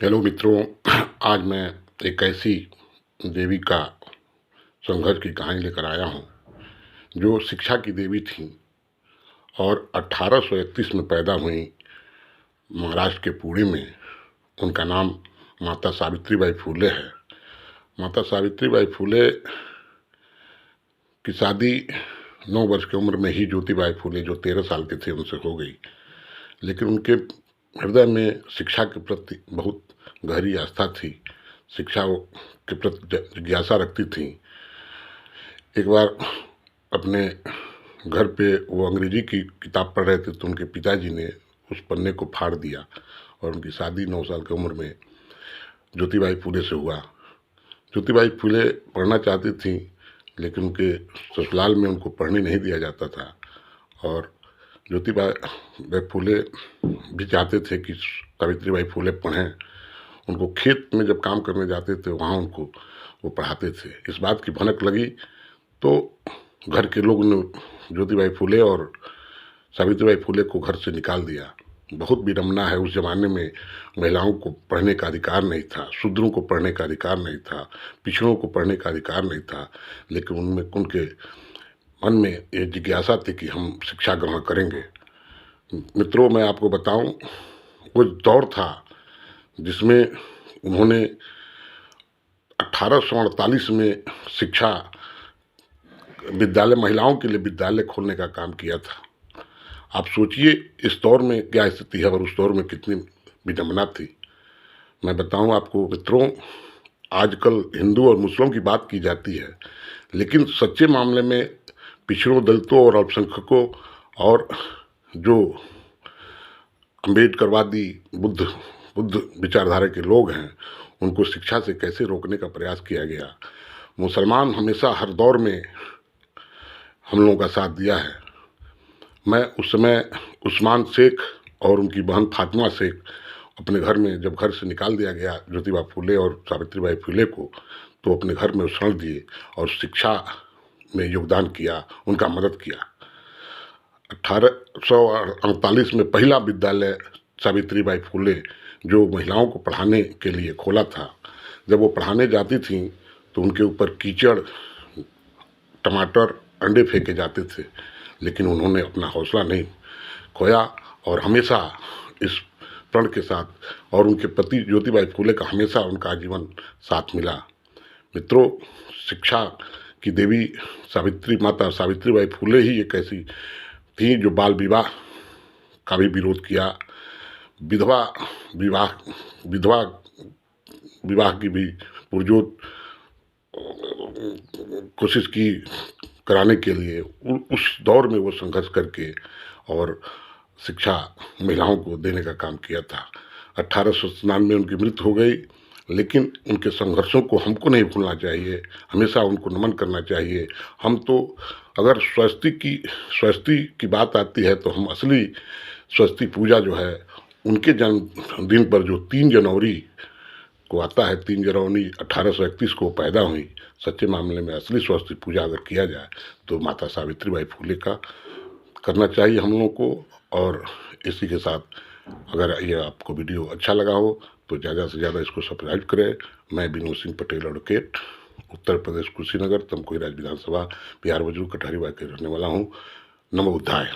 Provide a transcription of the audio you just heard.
Hello मित्रों, आज मैं एक ऐसी देवी का संघर्ष की कहानी लेकर आया हूँ जो शिक्षा की देवी थीं और 1831 में पैदा हुई महाराष्ट्र के पुणे में। उनका नाम माता सावित्रीबाई फुले है। माता सावित्रीबाई फुले की शादी 9 वर्ष की उम्र में ही ज्योतिबाई फुले जो 13 साल के थे उनसे हो गई, लेकिन उनके हृदय में शिक्षा के प्रति बहुत गहरी आस्था थी, शिक्षा के प्रति जिज्ञासा रखती थी। एक बार अपने घर पे वो अंग्रेजी की किताब पढ़ रहे थे तो उनके पिताजी ने उस पन्ने को फाड़ दिया और उनकी शादी 9 साल की उम्र में ज्योतिबाई फुले से हुआ। ज्योतिबाई फुले पढ़ना चाहती थी, लेकिन उनके ससुराल में उनको पढ़ने नहीं दिया जाता था और ज्योतिबाई फुले भी चाहते थे कि सावित्रीबाई फुले पढ़ें। उनको खेत में जब काम करने जाते थे वहाँ उनको वो पढ़ाते थे। इस बात की भनक लगी तो घर के लोगों ने ज्योतिबाई फुले और सावित्रीबाई फुले को घर से निकाल दिया। बहुत विडंबना है, उस ज़माने में महिलाओं को पढ़ने का अधिकार नहीं था, शूद्रों को पढ़ने का अधिकार नहीं था, पिछड़ों को पढ़ने का अधिकार नहीं था, लेकिन उनमें उनके मन में ये जिज्ञासा थी कि हम शिक्षा ग्रहण करेंगे। मित्रों, मैं आपको बताऊं, वो दौर था जिसमें उन्होंने 1848 में शिक्षा विद्यालय, महिलाओं के लिए विद्यालय खोलने का काम किया था। आप सोचिए इस दौर में क्या स्थिति है और उस दौर में कितनी विडंबना थी। मैं बताऊं आपको मित्रों, आजकल हिंदू और मुस्लिम की बात की जाती है, लेकिन सच्चे मामले में पिछड़ों, दलितों और अल्पसंख्यकों और जो अम्बेडकरवादी बुद्ध विचारधारा के लोग हैं, उनको शिक्षा से कैसे रोकने का प्रयास किया गया। मुसलमान हमेशा हर दौर में हम लोगों का साथ दिया है। मैं उस समय उस्मान शेख और उनकी बहन फातिमा शेख अपने घर में, जब घर से निकाल दिया गया ज्योतिबा फुले और सावित्रीबाई फुले को, तो अपने घर में शरण दिए और शिक्षा में योगदान किया, उनका मदद किया। 1848 में पहला विद्यालय सावित्रीबाई फुले जो महिलाओं को पढ़ाने के लिए खोला था। जब वो पढ़ाने जाती थीं तो उनके ऊपर कीचड़, टमाटर, अंडे फेंके जाते थे, लेकिन उन्होंने अपना हौसला नहीं खोया और हमेशा इस प्रण के साथ, और उनके पति ज्योतिबाई फुले का हमेशा उनका जीवन साथ मिला। मित्रों, शिक्षा की देवी माता सावित्रीबाई फुले ही एक ऐसी थी जो बाल विवाह का भी विरोध किया, विधवा विधवा विवाह की भी पुरजोर कोशिश की कराने के लिए। उस दौर में वो संघर्ष करके और शिक्षा महिलाओं को देने का काम किया था। 1897 में उनकी मृत्यु हो गई, लेकिन उनके संघर्षों को हमको नहीं भूलना चाहिए, हमेशा उनको नमन करना चाहिए। हम तो अगर स्वस्ति की बात आती है तो हम असली स्वस्ति पूजा जो है उनके जन्मदिन पर, जो 3 जनवरी को आता है, 3 जनवरी 1831 को पैदा हुई। सच्चे मामले में असली स्वस्ति पूजा अगर किया जाए तो माता सावित्रीबाई फुले का करना चाहिए हम लोगों को। और इसी के साथ अगर ये आपको वीडियो अच्छा लगा हो तो ज़्यादा से ज़्यादा इसको सब्सक्राइब करें। मैं विनोद सिंह पटेल, एडवोकेट, उत्तर प्रदेश कुशीनगर, तमकुही राज्य विधानसभा, बिहार वजरू कटारी बाग के रहने वाला हूँ। नमो बुद्धाय।